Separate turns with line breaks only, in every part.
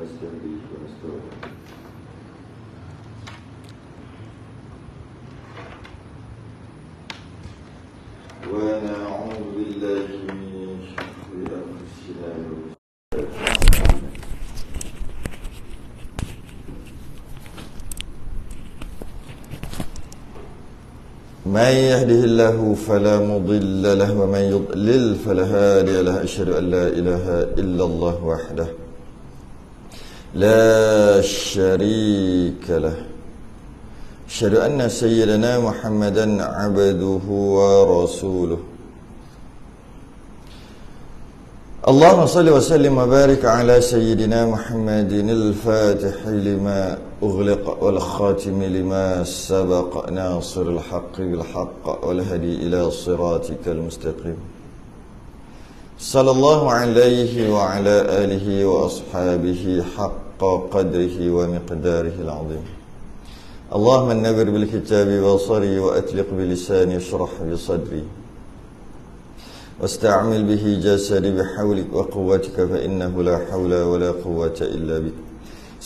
ونستهديه ونستغفره ونعوذ بالله من شرور أنفسنا من يهده الله فلا مضل له ومن يضلل فلا هادي له أشهد أن لا إله إلا الله وحده لا شريك له أشهد أن سيدنا محمدا عبده ورسوله اللهم صل وسلم وبارك على سيدنا محمد الفاتح لما أغلق والخاتم لما سبق ناصر الحق بالحق والهدي إلى صراطك المستقيم صلى الله عليه وعلى آله وأصحابه حق قدره ومقداره العظيم اللهم نبر بالكتاب بصري وأتلق بلساني اشرح بصدري واستعمل به جسدي بحولك وقوتك فإنه لا حول ولا قوة إلا بك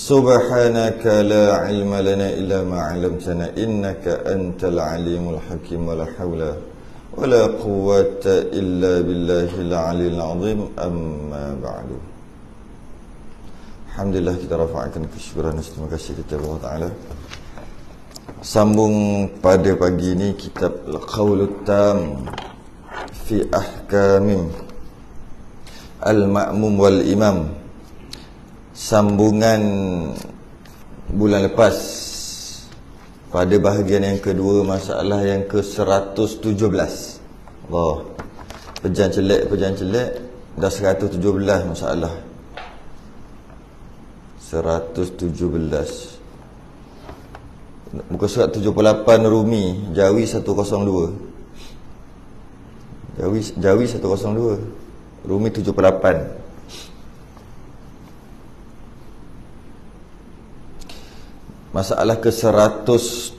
سبحانك لا علم لنا إلا ما علمتنا إنك أنت العليم الحكيم ولا حول ولا قوة إلا بالله العلي العظيم أما بعد Alhamdulillah kita rafa'kan kesyukuran dan terima kasih kepada Allah Ta'ala. Sambung pada pagi ini kitab Al-Qawlut Tam fi Ahkamim Al-Ma'mum wal-Imam. Sambungan bulan lepas pada bahagian yang kedua, masalah yang ke-117. Allah, pejam celek dah 117 masalah. 117 muka surat 78 Rumi Jawi 102 Jawi 102 Rumi 78. Masalah ke-117,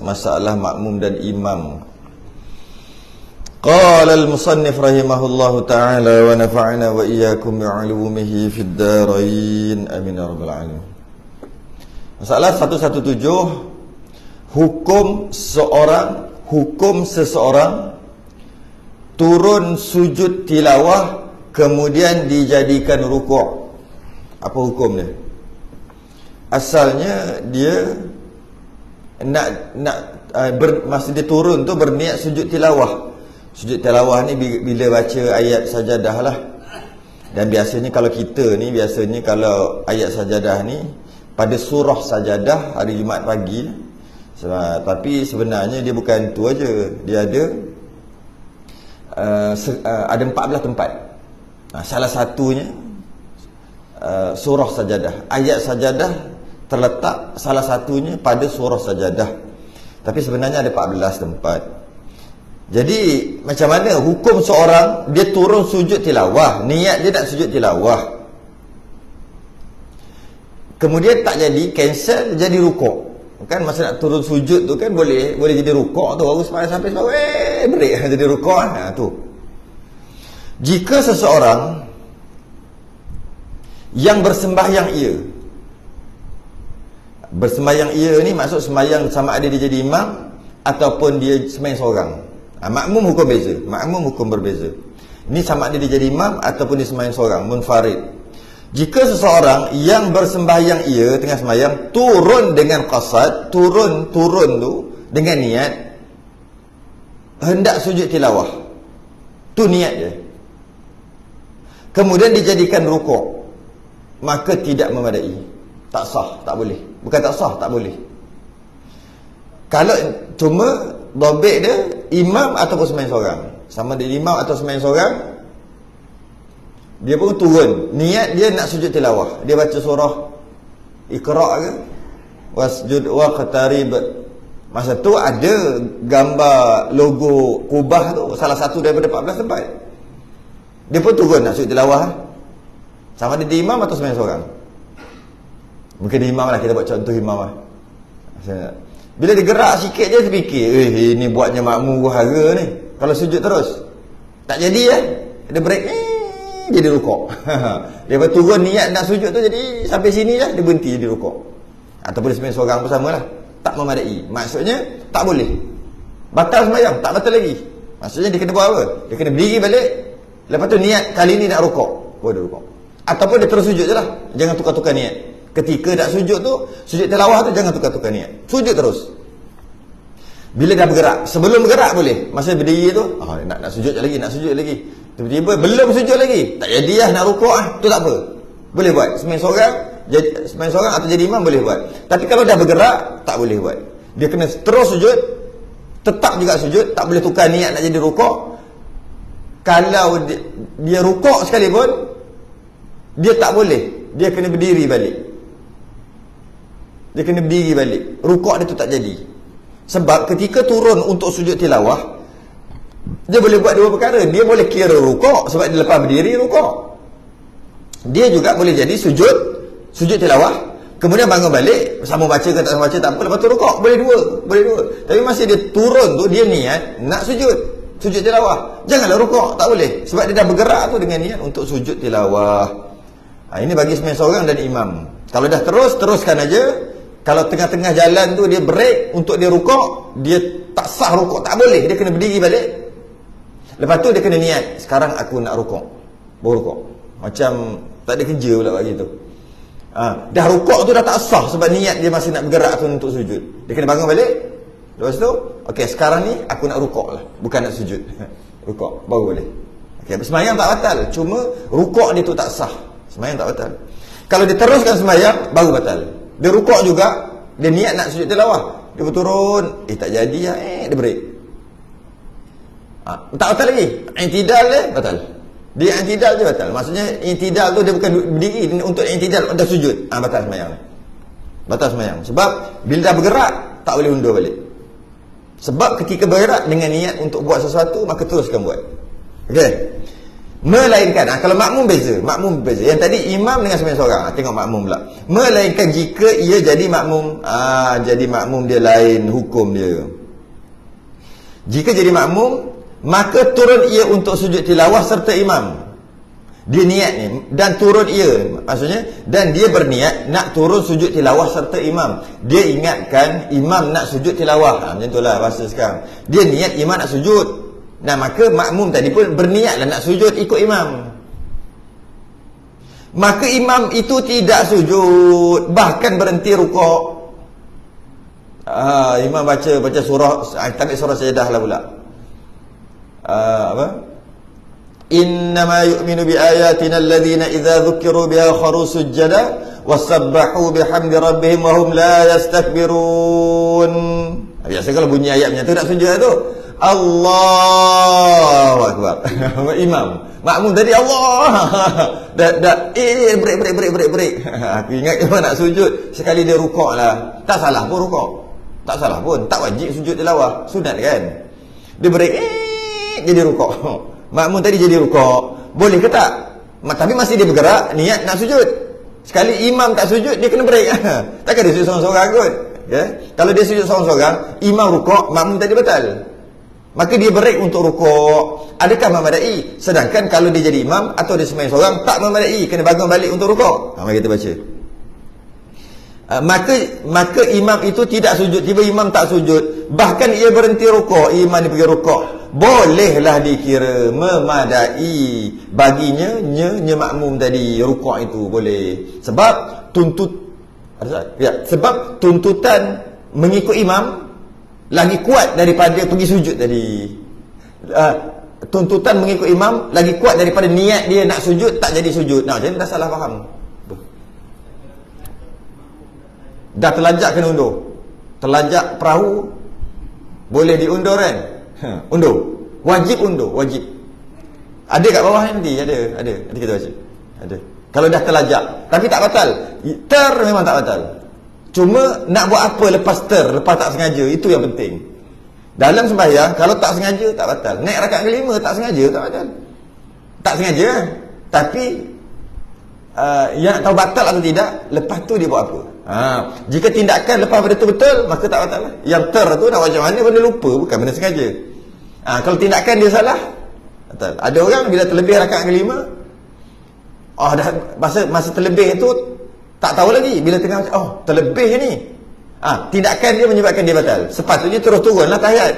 masalah makmum dan imam. Qala al-musannif rahimahullahu ta'ala wa nafa'na wa iyyakum bi'ulumihi fid darain amin ya rabbal alamin. Masalah 117, hukum seseorang turun sujud tilawah kemudian dijadikan rukuk. Apa hukum dia? Asalnya dia masa dia turun tu berniat sujud tilawah. Sujud tilawah ni bila baca ayat sajadah lah. Dan biasanya kalau ayat sajadah ni pada surah sajadah hari Jumaat pagi. Tapi sebenarnya dia bukan tu aja. Dia ada 14 tempat. Salah satunya surah sajadah. Ayat sajadah terletak salah satunya pada surah sajadah. Tapi sebenarnya ada 14 tempat. Jadi macam mana hukum seorang dia turun sujud tilawah, niat dia nak sujud tilawah, kemudian tak jadi, cancel, jadi rukuk. Kan masa nak turun sujud tu kan boleh jadi rukuk tu, baru sampai break jadi rukuk. Tu. Jika seseorang yang bersembahyang ni maksud sembahyang sama ada dia jadi imam ataupun dia sembahyang seorang. Makmum hukum beza. Makmum hukum berbeza. Ini sama ada dia jadi imam ataupun dia sembahyang seorang, munfarid. Jika seseorang yang bersembahyang tengah sembahyang turun dengan qasad, turun tu dengan niat hendak sujud tilawah. Tu niat dia. Kemudian dijadikan rukuk, maka tidak memadai. Tak sah, tak boleh. Bukan tak sah, tak boleh. Kalau cuma dobek dia imam ataupun sembahyang seorang, sama dia imam atau sembahyang seorang, dia pun turun niat dia nak sujud tilawah. Dia baca surah Iqra' ke wasjud waqtarib. Masa tu ada gambar logo Kubah tu, salah satu daripada 14 tempat. Dia pun turun nak sujud tilawah. Sama dia imam atau sembahyang seorang. Mungkin imam lah, kita buat contoh imam lah. Bila dia gerak sikit je dia fikir, ini buatnya makmum hara ni. Kalau sujud terus tak jadi Dia break jadi rukuk. Dia turun niat nak sujud tu jadi sampai sini lah dia berhenti jadi rukuk. Ataupun dia sembahyang seorang pun samalah. Tak memadai. Maksudnya tak boleh. Batal sembahyang, tak batal lagi. Maksudnya dia kena buat apa? Dia kena berdiri balik. Lepas tu niat kali ni nak rukuk. Boleh rukuk. Ataupun dia terus sujud je lah. Jangan tukar-tukar niat. Ketika nak sujud tu, sujud tilawah tu jangan tukar-tukar niat. Sujud terus. Bila dah bergerak, sebelum bergerak boleh. Masa berdiri tu, nak sujud lagi, nak sujud lagi. Tiba-tiba belum sujud lagi. Tak jadi lah nak rukuk tu tak apa. Boleh buat. Sembahyang seorang atau jadi imam boleh buat. Tapi kalau dah bergerak, tak boleh buat. Dia kena terus sujud, tetap juga sujud, tak boleh tukar niat nak jadi rukuk. Kalau dia rukuk sekalipun, dia tak boleh. Dia kena berdiri balik. Dia kena berdiri balik. Rukuk dia tu tak jadi. Sebab ketika turun untuk sujud tilawah, dia boleh buat dua perkara. Dia boleh kira rukuk sebab dia lepas berdiri rukuk. Dia juga boleh jadi sujud tilawah, kemudian bangun balik, sama baca ke tak sama baca tak apa, lepas tu rukuk. Boleh dua. Tapi masa dia turun tu dia niat nak sujud tilawah. Janganlah rukuk, tak boleh. Sebab dia dah bergerak tu dengan niat untuk sujud tilawah. Ini bagi sembahyang seorang dan imam. Kalau dah teruskan aja. Kalau tengah-tengah jalan tu dia break untuk dia rukuk, dia tak sah rukuk, tak boleh. Dia kena berdiri balik. Lepas tu dia kena niat, sekarang aku nak rukuk. Baru rukuk. Macam tak ada kerja pula bagi tu. Dah rukuk tu dah tak sah sebab niat dia masih nak bergerak tu untuk sujud. Dia kena bangun balik. Lepas tu, okey, sekarang ni aku nak rukuk lah, bukan nak sujud. Rukuk baru boleh. Okey, sembahyang tak batal, cuma rukuk dia tu tak sah. Sembahyang tak batal. Kalau dia teruskan sembahyang baru batal. Dia rukuk juga, dia niat nak sujud tilawah, dia berturun, tak jadi lah, dia break. Tak batal lagi. I'tidal dia batal. Dia i'tidal je batal. Maksudnya i'tidal tu dia bukan berdiri untuk i'tidal, dah sujud. Batal sembahyang. Batal sembahyang. Sebab bila dah bergerak tak boleh undur balik. Sebab ketika bergerak dengan niat untuk buat sesuatu, maka teruskan buat. Okey. Melainkan kalau makmum beza. Yang tadi imam dengan sembahyang seorang. Tengok makmum pula. Melainkan jika ia jadi makmum, jadi makmum dia lain hukum dia. Jika jadi makmum, maka turun ia untuk sujud tilawah serta imam. Dia niat ni dan turun ia, maksudnya dan dia berniat nak turun sujud tilawah serta imam. Dia ingatkan imam nak sujud tilawah. Macam itulah bahasa sekarang. Dia niat imam nak sujud. Nah, maka makmum tadi pun berniatlah nak sujud ikut imam. Maka imam itu tidak sujud, bahkan berhenti rukuk. Imam baca surah, tarik surah Sajdah lah pula. Apa? Innama yu'minu bi ayatina alladhina idza dzukiru biha kharu sujada wasabbahu bihamdi rabbihim wa hum la yastakbirun. Biasa kalau bunyi ayat macam tu nak sujud tu. Allahu Akbar. Imam. Makmum tadi Allah. Break. Aku ingat imam nak sujud, sekali dia rukuk lah. Tak salah pun rukuk. Tak salah pun. Tak wajib sujud tilawah. Sunat kan? Dia break. Jadi rukuk. Makmum tadi jadi rukuk. Boleh ke tak? Tapi masih dia bergerak, niat nak sujud. Sekali imam tak sujud, dia kena break. Takkan dia sujud seorang-seorang kot. Okay? Kalau dia sujud seorang-seorang, imam rukuk, makmum tadi batal. Maka dia break untuk rukuk. Adakah memadai? Sedangkan kalau dia jadi imam atau dia sembahyang seorang, tak memadai, kena bangun balik untuk rukuk. Mari kita baca. Maka imam itu tidak sujud. Tiba imam tak sujud, bahkan ia berhenti rukuk, imam dia pergi rukuk, bolehlah dikira memadai baginya nya makmum tadi rukuk itu boleh. Sebab sebab tuntutan mengikut imam lagi kuat daripada pergi sujud tadi. Tuntutan mengikut imam lagi kuat daripada niat dia nak sujud tak jadi sujud. Jadi dah salah faham. Dah terlajak kena undur. Terlajak perahu boleh diundur kan? Undur. Wajib undur, wajib. Ada kat bawah nanti, ada. Nanti kita baca. Ada. Kalau dah terlajak, tapi tak batal. Memang tak batal. Cuma nak buat apa lepas tak sengaja, itu yang penting. Dalam sembahyang kalau tak sengaja tak batal. Naik rakaat kelima tak sengaja tak batal. Tak sengaja. Tapi yang nak tahu batal atau tidak, lepas tu dia buat apa. Jika tindakan lepas pada tu betul, maka tak batal lah. Yang tu nak macam mana, benda lupa, bukan benda sengaja. Kalau tindakan dia salah, batal. Ada orang bila terlebih rakaat kelima, dah masa terlebih tu tak tahu lagi. Bila tengah terlebih ni, tindakan dia menyebabkan dia batal. Sepatutnya terus turunlah tahiyat.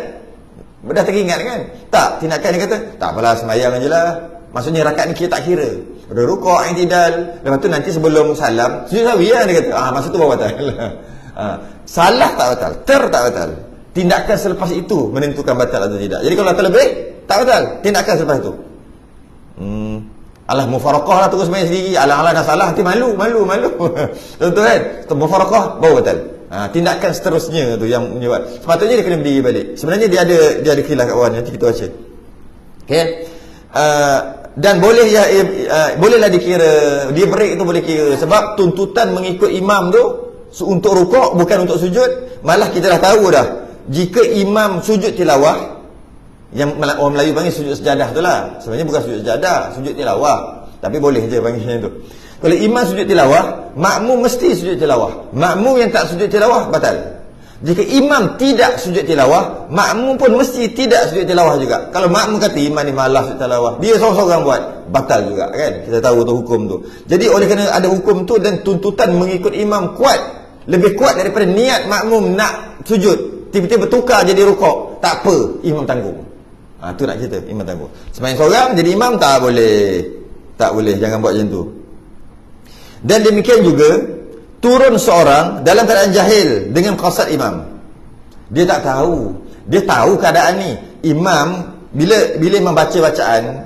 Dah teringat kan? Tak, tindakan dia kata, tak apalah, sembahyang je lah. Maksudnya rakaat ni kira tak kira. Ada rukuk, i'tidal. Lepas tu nanti sebelum salam, sujud sahwi lah dia kata. Masa tu baru batal. Salah tak batal, tak batal. Tindakan selepas itu menentukan batal atau tidak. Jadi kalau terlebih, tak batal. Tindakan selepas itu. Alah, mufarakah lah terus main sendiri. Alah dah salah, nanti malu. Betul kan? Mufarakah baru batal. Tindakan seterusnya tu yang menyebab. Sepatutnya dia kena berdiri balik. Sebenarnya dia ada khilaf kat bawah, nanti kita baca. Okey. Dan bolehlah dikira dia break tu, boleh kira sebab tuntutan mengikut imam tu untuk rukuk bukan untuk sujud. Malah kita dah tahu dah, jika imam sujud tilawah, yang orang Melayu panggil sujud sejadah tu lah, sebenarnya bukan sujud sejadah, sujud tilawah, tapi boleh je panggilnya tu. Kalau imam sujud tilawah, makmum mesti sujud tilawah. Makmum yang tak sujud tilawah batal. Jika imam tidak sujud tilawah, makmum pun mesti tidak sujud tilawah juga. Kalau makmum kata imam ni malas sujud tilawah, dia seorang-seorang buat, batal juga kan. Kita tahu tu hukum tu. Jadi oleh kerana ada hukum tu dan tuntutan mengikut imam kuat, lebih kuat daripada niat makmum nak sujud, tiba-tiba bertukar jadi rukuk, tak apa, imam tanggung. Tu nak cerita, imam tanggung. Sembahyang seorang jadi imam tak boleh. Tak boleh, jangan buat macam tu. Dan demikian juga turun seorang dalam keadaan jahil dengan qasad imam. Dia tak tahu. Dia tahu keadaan ni. Imam bila imam baca bacaan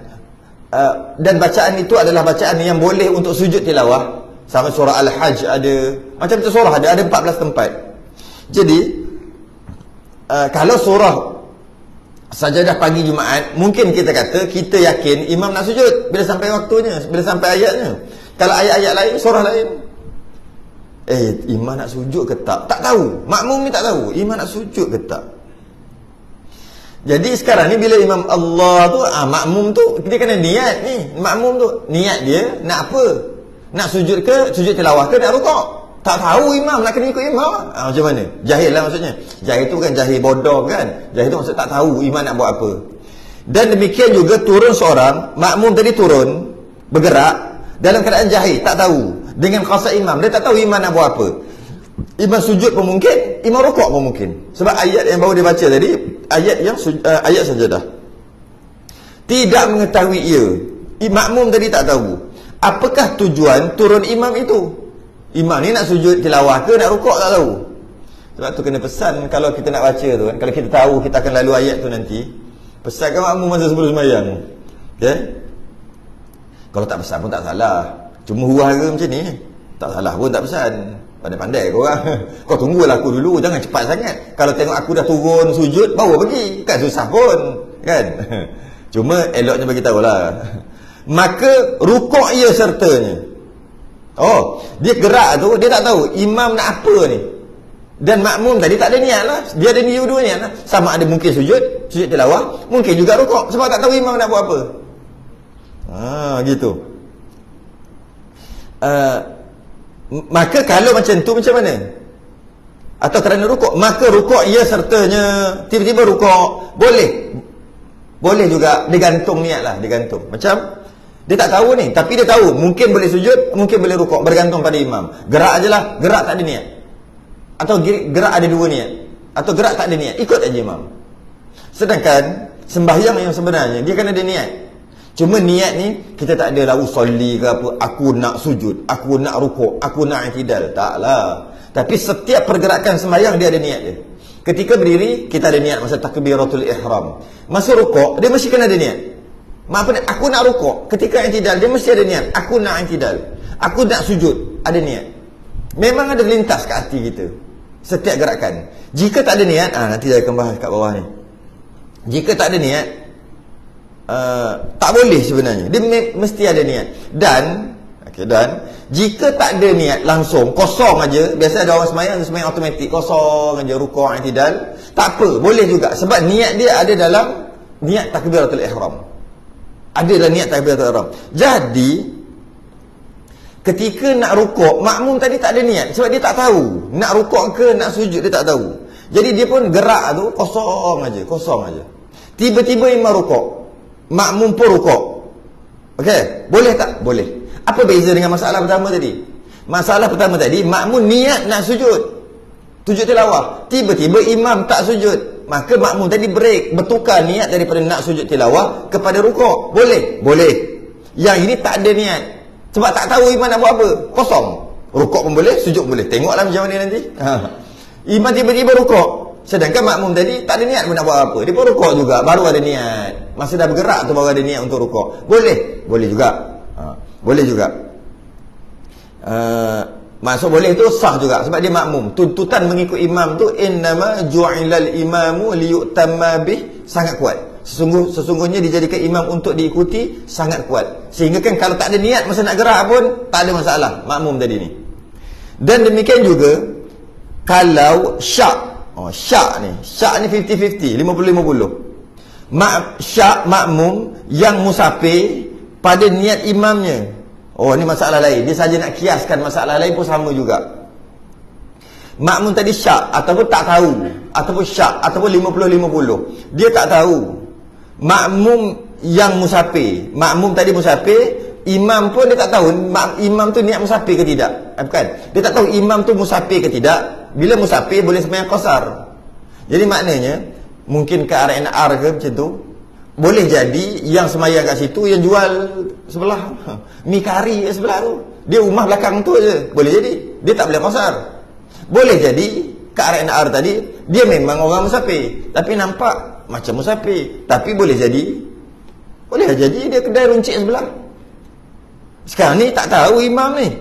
dan bacaan itu adalah bacaan yang boleh untuk sujud tilawah. Sama surah Al-Hajj ada, macam-macam surah ada 14 tempat. Jadi kalau surah Sajadah pagi Jumaat, mungkin kita kata kita yakin imam nak sujud bila sampai waktunya, bila sampai ayatnya. Kalau ayat-ayat lain, surah lain, imam nak sujud ke tak? Tak tahu. Makmum ni tak tahu imam nak sujud ke tak. Jadi sekarang ni bila imam Allah tu, makmum tu dia kena niat ni. Makmum tu niat dia nak apa? Nak sujud ke, sujud tilawah ke, nak rukuk? Tak tahu imam, nak kena ikut imam. Macam mana? Jahil lah maksudnya. Jahil tu bukan jahil bodoh kan. Jahil tu maksud tak tahu imam nak buat apa. Dan demikian juga turun seorang, makmum tadi turun, bergerak dalam keadaan jahil, tak tahu. Dengan qasad imam, dia tak tahu imam nak buat apa. Imam sujud pun mungkin, imam rukuk pun mungkin. Sebab ayat yang baru dia baca tadi, ayat sajadah. Tidak mengetahui ia. Makmum tadi tak tahu. Apakah tujuan turun imam itu? Imam ni nak sujud tilawah ke nak rukuk tak tahu. Sebab tu kena pesan kalau kita nak baca tu kan. Kalau kita tahu kita akan lalu ayat tu nanti, pesankan makmum masa sebelum sembahyang. Okey? Kalau tak pesan pun tak salah. Cuma huru-hara macam ni, tak salah pun tak pesan. Pandai-pandai kau orang. Kau tunggulah aku dulu, jangan cepat sangat. Kalau tengok aku dah turun sujud baru pergi, kan susah pun, kan? Cuma eloknya bagi tahulah. Maka rukuk ia sertanya. Dia gerak tu, dia tak tahu imam nak apa ni. Dan makmum tadi tak ada niat lah. Dia ada dua niat lah. Sama ada mungkin sujud tilawah, mungkin juga rukuk, sebab tak tahu imam nak buat apa. Gitu. Maka kalau macam tu macam mana? Atau kerana rukuk, maka rukuk ia sertanya. Tiba-tiba rukuk, boleh juga, digantung niat lah, digantung. Macam dia tak tahu ni, tapi dia tahu mungkin boleh sujud, mungkin boleh rukuk, bergantung pada imam. Gerak aje lah, gerak tak ada niat. Atau gerak ada dua niat, atau gerak tak ada niat, ikut aja imam. Sedangkan sembahyang yang sebenarnya dia kan ada niat. Cuma niat ni kita tak ada lah usolli ke apa, aku nak sujud, aku nak rukuk, aku nak i'tidal, taklah. Tapi setiap pergerakan sembahyang dia ada niat dia. Ketika berdiri kita ada niat masa takbiratul ihram. Masa rukuk dia mesti kena ada niat. Aku nak rukuk, ketika i'tidal dia mesti ada niat, aku nak i'tidal, aku nak sujud, ada niat. Memang ada lintas kat hati kita setiap gerakan. Jika tak ada niat, nanti saya akan bahas kat bawah ni. Jika tak ada niat, tak boleh sebenarnya. Dia mesti ada niat. Dan jika tak ada niat, langsung kosong aja. Biasa ada orang sembahyang automatik, kosong aja, rukuk, i'tidal, tak apa, boleh juga. Sebab niat dia ada dalam niat takbiratul ihram. Adalah niat takbiratul ihram. Jadi ketika nak rukuk, makmum tadi tak ada niat, sebab dia tak tahu nak rukuk ke nak sujud, dia tak tahu. Jadi dia pun gerak tu kosong aja. Tiba-tiba imam rukuk, makmum pun rukuk. Okey, boleh tak? Boleh. Apa beza dengan masalah pertama tadi? Masalah pertama tadi, makmum niat nak sujud tilawah, tiba-tiba imam tak sujud, maka makmum tadi break, bertukar niat daripada nak sujud tilawah kepada rukuk. Boleh. Yang ini tak ada niat, sebab tak tahu imam nak buat apa, kosong. Rukuk pun boleh, sujud boleh. Tengoklah macam mana nanti. Imam tiba-tiba rukuk, sedangkan makmum tadi tak ada niat pun nak buat apa, dia pun rukuk juga, baru ada niat. Masa dah bergerak tu baru ada niat untuk rukuk. Boleh juga. Boleh juga. Maksud boleh tu sah juga sebab dia makmum. Tuntutan mengikut imam tu innama ju'ilal imamu liyutamma bih, sangat kuat. Sesungguhnya dijadikan imam untuk diikuti, sangat kuat. Sehingga kan kalau tak ada niat masa nak gerak pun tak ada masalah makmum tadi ni. Dan demikian juga kalau syak. Syak ni 50-50, 50-50. Syak makmum yang musafir pada niat imamnya. Ni masalah lain. Dia saja nak kiaskan masalah lain pun sama juga. Makmum tadi syak ataupun tak tahu, ataupun syak ataupun 50-50. Dia tak tahu. Makmum yang musafir, makmum tadi musafir, imam pun dia tak tahu imam tu niat musafir ke tidak. Bukan. Dia tak tahu imam tu musafir ke tidak. Bila musafir boleh sembahyang qasar. Jadi maknanya mungkin ke RNR ke macam tu. Boleh jadi yang semayang kat situ yang jual sebelah mi kari kat sebelah tu, dia rumah belakang tu je. Boleh jadi dia tak boleh qasar. Boleh jadi ke RNR tadi dia memang orang musafir tapi nampak macam musafir, tapi boleh jadi dia kedai runcit sebelah. Sekarang ni tak tahu imam ni,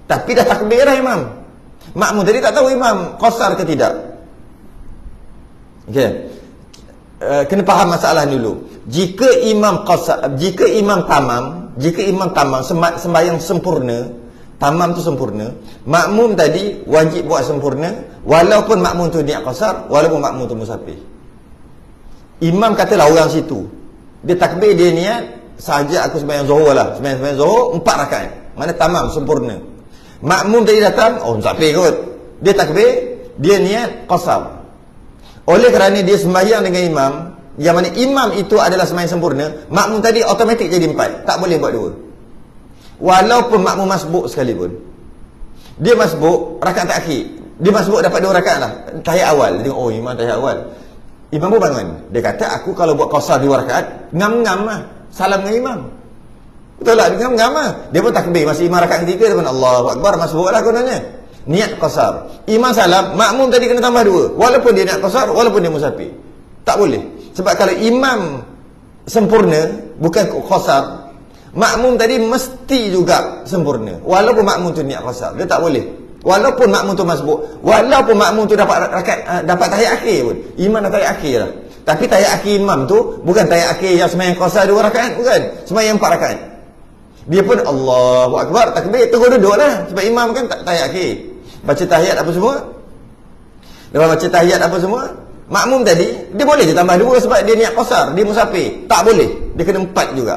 tapi dah takbir dah imam. Makmum tadi tak tahu imam qasar ke tidak. Okey. Kena faham masalah dulu. Jika imam tamam sembahyang sempurna, tamam tu sempurna, makmum tadi wajib buat sempurna walaupun makmum tu niat qasar, walaupun makmum tu musafir. Imam katalah orang situ, dia takbir, dia niat saja aku sembahyang zuhur lah, sembahyang zuhur 4 rakaat, mana tamam sempurna. Makmum tadi datang, musafir kot, dia takbir, dia niat qasar. Oleh kerana dia sembahyang dengan imam, yang mana imam itu adalah sembahyang sempurna, makmum tadi automatik jadi 4, tak boleh buat 2. Walaupun makmum masbuk sekalipun. Dia masbuk rakaat terakhir, dia masbuk dapat 2 rakaat lah, tahiyat awal. Dia tengok imam tahiyat awal, imam pun bangun, dia kata aku kalau buat qasar 2 rakaat ngam-ngam lah, salam dengan imam. Betul lah, dia ngam-ngam lah. Dia pun takbir, masih imam rakaat ketiga, dia pun Allahu Akbar, masbuk lah kononnya, niat qasar. Imam salam, makmum tadi kena tambah 2, walaupun dia niat qasar, walaupun dia musafir. Tak boleh. Sebab kalau imam sempurna, bukan qasar, makmum tadi mesti juga sempurna, walaupun makmum tu niat qasar. Dia tak boleh. Walaupun makmum tu masbuk, walaupun makmum tu dapat dapat tahiyat akhir pun, imam dah tahiyat akhir lah. Tapi tahiyat akhir imam tu bukan tahiyat akhir yang sembahyang qasar 2 rakaat, bukan. Sembahyang 4 rakaat. Dia pun Allahu Akbar, takbir, tunggu duduk lah. Sebab imam kan tak tahiyat akhir, baca tahiyat apa semua. Lepas baca tahiyat apa semua, makmum tadi dia boleh je tambah 2 sebab dia niat qasar, dia musafir. Tak boleh, dia kena 4 juga.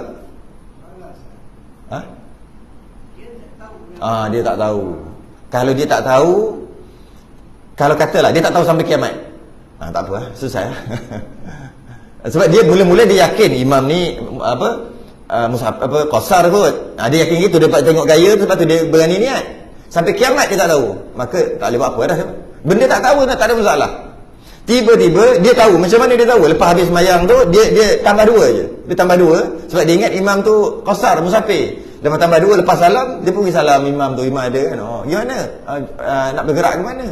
Dia tak tahu. Kalau dia tak tahu, kalau katalah dia tak tahu sampai kiamat, tak apa, selesai. Sebab dia mula-mula dia yakin imam ni qasar kot. Dia yakin gitu, dia dapat tengok gaya, sebab tu dia berani niat. Sampai kiamat dia tak tahu, maka tak boleh buat apa dah. Benda tak tahu tak ada masalah. Tiba-tiba dia tahu. Macam mana dia tahu? Lepas habis sembahyang tu dia tambah 2 je. Dia tambah 2 sebab dia ingat imam tu qasar, musafir. Lepas tambah 2, lepas salam dia pergi salam imam tu. Imam ada kan, gimana? Nak bergerak ke mana?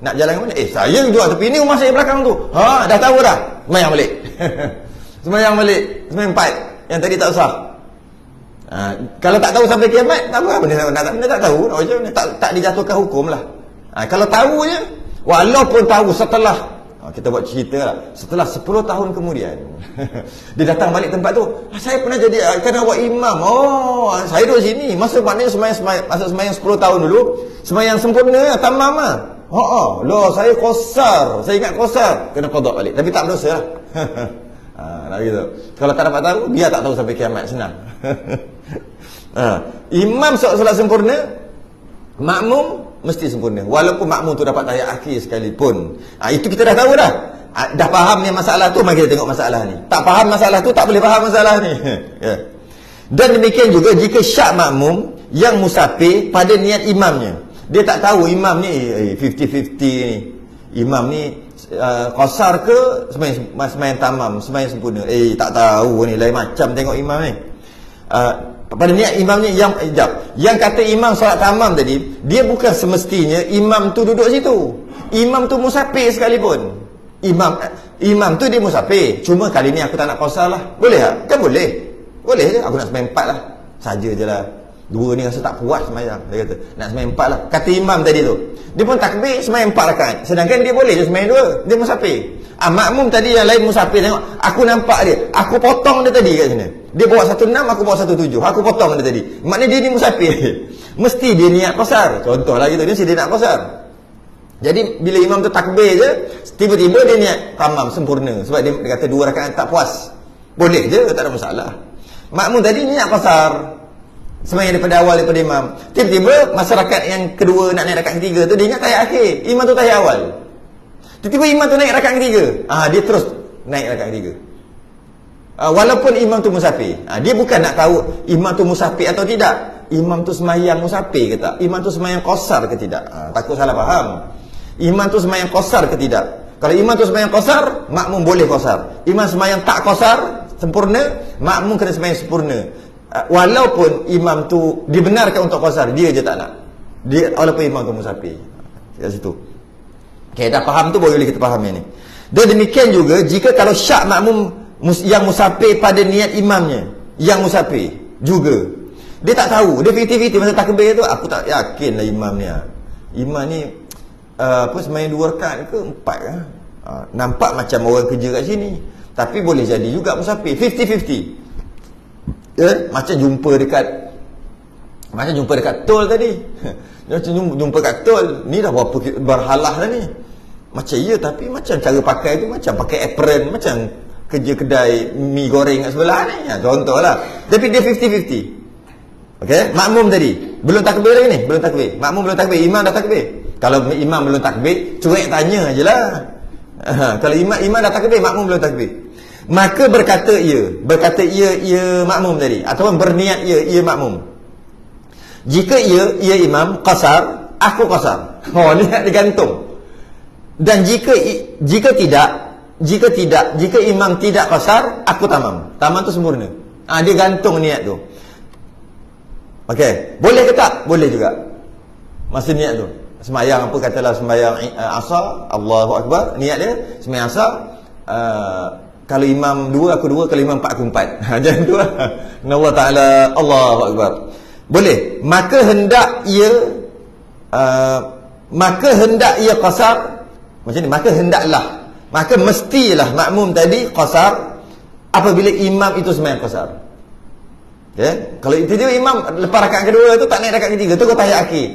Nak jalan ke mana? Saya jual tepi ni, rumah saya belakang tu. Dah tahu dah. Sembahyang balik. Sembahyang balik. Sembahyang 4 yang tadi tak sah. Kalau tak tahu sampai kiamat, tak apa, benda tak tahu, macam mana tak dijatuhkan hukum lah. Kalau tahu je, walaupun tahu setelah kita buat cerita lah, setelah 10 tahun kemudian dia datang balik tempat tu, saya pernah jadi kena buat imam. Saya duduk sini masa maknanya sembahyang 10 tahun dulu, sembahyang sempurna tamam lah. Saya qasar, saya ingat qasar, kena qada balik, tapi tak berdosa lah. Gitu. Kalau tak dapat tahu, dia tak tahu sampai kiamat, senang. Imam solat sempurna, makmum mesti sempurna, walaupun makmum tu dapat tahiyat akhir sekalipun. Itu kita dah tahu dah. Dah faham ni masalah tu, mari kita tengok masalah ni. Tak faham masalah tu, tak boleh faham masalah ni. Dan demikian juga jika syak makmum yang musafir pada niat imamnya. Dia tak tahu imam ni 50-50 ni. Imam ni qasar ke sembahyang tamam, sembahyang sempurna. Tak tahu ni, lain macam tengok imam ni. Pada niat imamnya yang kata imam solat tamam tadi, dia bukan semestinya imam tu duduk situ. Imam tu musafir sekalipun. Imam tu dia musafir. Cuma kali ni aku tak nak qasar lah. Boleh tak? Kan boleh. Boleh je. Aku nak sembahyang 4 lah. Saja je lah. 2 ni rasa tak puas sembahyang. Dia kata nak sembahyang 4 lah. Kata imam tadi tu, dia pun takbir sembahyang 4 rakaat. Sedangkan dia boleh je sembahyang 2. Dia musafir. Makmum tadi yang lain musafir, tengok aku nampak dia, aku potong dia tadi kat sini. Dia bawa 16, aku bawa 17. Aku potong dia tadi. Maknanya dia ni musafir. Mesti dia niat qasar. Contoh lah gitu, dia mesti dia nak qasar. Jadi bila imam tu takbir je, tiba-tiba dia niat tamam sempurna. Sebab dia kata 2 rakaat tak puas. Boleh je, tak ada masalah. Makmum tadi niat qasar, sembahyang daripada awal daripada imam. Tiba-tiba masyarakat yang kedua nak naik rakaat ketiga tu, dia ingat tahiyat akhir, imam tu tahiyat awal. Tiba-tiba imam tu naik rakaat ketiga, dia terus naik rakaat ketiga. Walaupun imam tu musafir. Dia bukan nak tahu imam tu musafir atau tidak. Imam tu sembahyang musafir ke tak? Imam tu sembahyang qasar ke tidak? Takut salah faham. Imam tu sembahyang qasar ke tidak? Kalau imam tu sembahyang qasar, makmum boleh qasar. Imam sembahyang tak qasar, sempurna, makmum kena sembahyang sempurna. Walaupun imam tu dibenarkan untuk qasar, dia je tak nak. Walaupun imam tu musafir. Kat situ. Okay, dah faham tu boleh kita faham yang ni. Dan demikian juga jika kalau syak makmum yang musafir pada niat imamnya, yang musafir juga, dia tak tahu, dia 50-50 masa takbir tu, aku tak yakin lah imam ni. Imam ni sembahyang 2 rakaat ke 4 ke? Nampak macam orang kerja kat sini, tapi boleh jadi juga musafir. 50-50. Macam jumpa dekat tol tadi. Macam jumpa kat tol, ni dah berapa berhalah dah ni. Macam tapi macam cara pakai tu macam pakai apron, macam kerja kedai mi goreng kat sebelah ni. Contohlah. Tapi dia 50-50. Okey, makmum tadi belum takbir lagi ni, belum takbir. Makmum belum takbir, imam dah takbir. Kalau imam belum takbir, cuek tanya ajalah. Kalau imam dah takbir, makmum belum takbir. Maka berkata ia makmum tadi, ataupun berniat ia makmum. Jika ia imam qasar, aku qasar. Niat digantung. Dan jika imam tidak qasar, aku tamam. Tamam tu sempurna. Dia gantung niat tu. Okey, boleh ke tak? Boleh juga. Masa niat tu. Sembahyang apa katalah sembahyang asar, Allahu akbar, niat dia sembahyang asar, kalau imam 2 aku 2, kalau imam 4 aku 4. Jangan tu lah. Allah Taala Allahu akbar. Boleh. Maka hendak ia qasar. Macam ni, maka mestilah makmum tadi qasar apabila imam itu sembahyang qasar. Okay? Kalau itu dia imam lepas rakaat kedua tu tak naik rakaat ketiga, tu kau tahiyat akhir.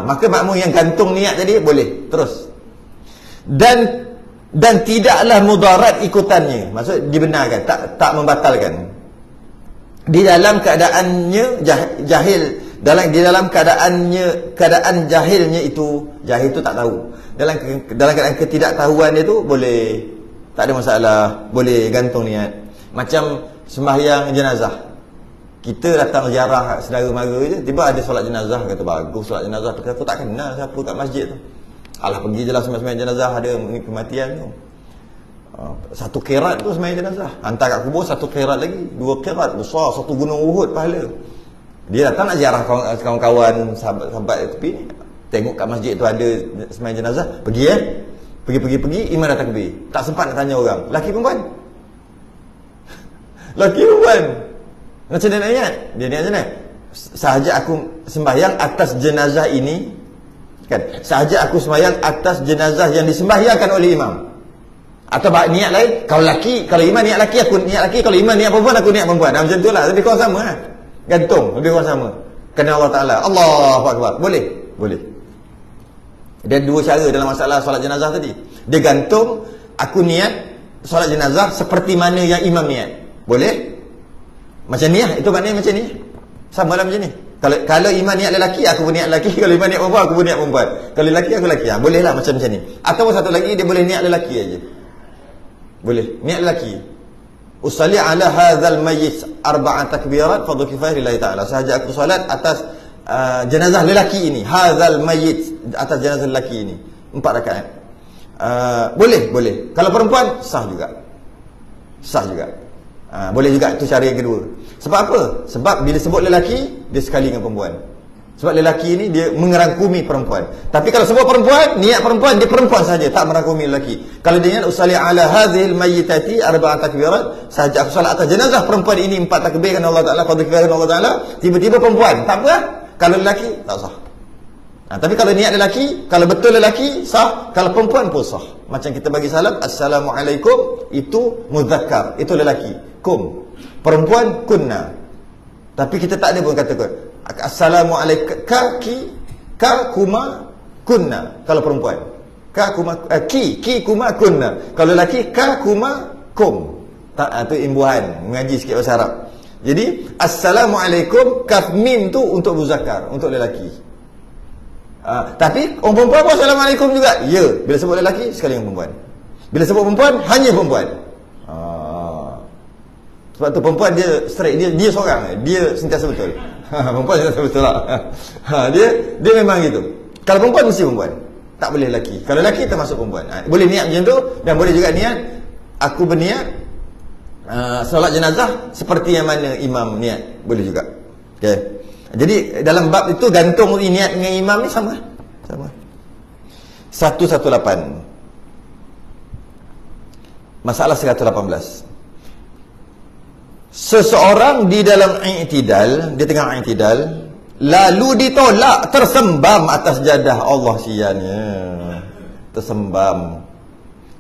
Maka makmum yang gantung niat tadi boleh terus. Dan tidaklah mudarat ikutannya. Maksud dibenarkan, tak membatalkan. Di dalam keadaannya jahil, di dalam keadaan jahilnya itu, jahil itu tak tahu. Dalam keadaan ketidaktahuan dia tu boleh, tak ada masalah, boleh gantung niat. Macam sembahyang jenazah. Kita datang ziarah saudara mara je, tiba ada solat jenazah, kata bagus solat jenazah, aku tak kenal siapa kat masjid tu. Alah pergi je lah sembahyang jenazah, ada kematian tu. 1 qirat tu sembahyang jenazah. Hantar kat kubur 1 qirat lagi, 2 qirat besar, 1 gunung Uhud pahala. Dia datang nak ziarah kawan-kawan sahabat tepi ni, tengok kat masjid tu ada sembahyang jenazah, pergi imam dah takbir. Tak sempat nak tanya orang, laki perempuan? Laki perempuan. Macam dia nak niat? Dia niat macam mana? Sahaja aku sembahyang atas jenazah ini, kan? Sahaja aku sembahyang atas jenazah yang disembahyangkan oleh imam. Atau niat lain, kalau imam niat laki, aku niat laki, kalau imam niat perempuan, aku niat perempuan. Macam tu lah, lebih kurang sama lah. Gantung, lebih kurang sama. Kerana Allah Ta'ala, Allahu Akbar. Boleh. Dan 2 cara dalam masalah solat jenazah tadi. Dia gantung, aku niat solat jenazah seperti mana yang imam niat. Boleh? Macam ni lah, itu maknanya macam ni. Sama lah macam ni. Kalau imam niat lelaki, aku pun niat lelaki. Kalau imam niat perempuan, aku pun niat perempuan. Kalau lelaki, aku lelaki. Boleh lah macam ni. Atau satu lagi, dia boleh niat lelaki aja. Boleh, niat lelaki. Usalli ala hadzal mayyit 4 takbirat fardhu kifayah lillahi ta'ala. Sahaja aku solat atas jenazah lelaki ini, hadzal mayyit, atas jenazah lelaki ini 4 rakaat. Boleh. Kalau perempuan sah juga. Boleh juga, itu cara yang kedua. Sebab apa? Sebab bila sebut lelaki, dia sekali dengan perempuan. Sebab lelaki ini dia mengerangkumi perempuan. Tapi kalau sebut perempuan, niat perempuan, dia perempuan saja, tak merangkumi lelaki. Kalau dia niat usalli ala hadhil mayyitati arba'at takbirat, saja aku solat atas jenazah perempuan ini 4 takbir kerana Allah Taala, qad takbir Allah Taala, tiba-tiba perempuan, tak apa. Kalau lelaki tak sah. Tapi kalau niat lelaki, kalau betul lelaki sah, kalau perempuan pun sah. Macam kita bagi salam, assalamualaikum, itu muzakkar, itu lelaki. Kum, perempuan kunna. Tapi kita tak ada pun kata assalamualaikum ka kuma kunna. Kalau perempuan ka kuma ki kuma kunna. Kalau lelaki ka kuma kum. Tak, itu imbuhan mengaji sikit bahasa Arab. Jadi assalamualaikum, kaf mim tu untuk muzakkar, untuk lelaki. Tapi orang perempuan pun assalamualaikum juga. Ya, bila sebut lelaki sekali dengan perempuan. Bila sebut perempuan hanya perempuan. Sebab tu perempuan dia straight, dia seorang, dia sentiasa betul. Perempuan sentiasa betul lah. Dia memang gitu. Kalau perempuan mesti perempuan, tak boleh lelaki. Kalau lelaki termasuk perempuan. Boleh niat macam tu, dan boleh juga niat aku berniat solat jenazah seperti yang mana imam niat, boleh juga. Okey. Jadi dalam bab itu gantung niat dengan imam ni sama. 118. Masalah 118. Seseorang di dalam i'tidal, dia tengah i'tidal, lalu ditolak tersembam atas jadah, Allah sianya. Tersembam,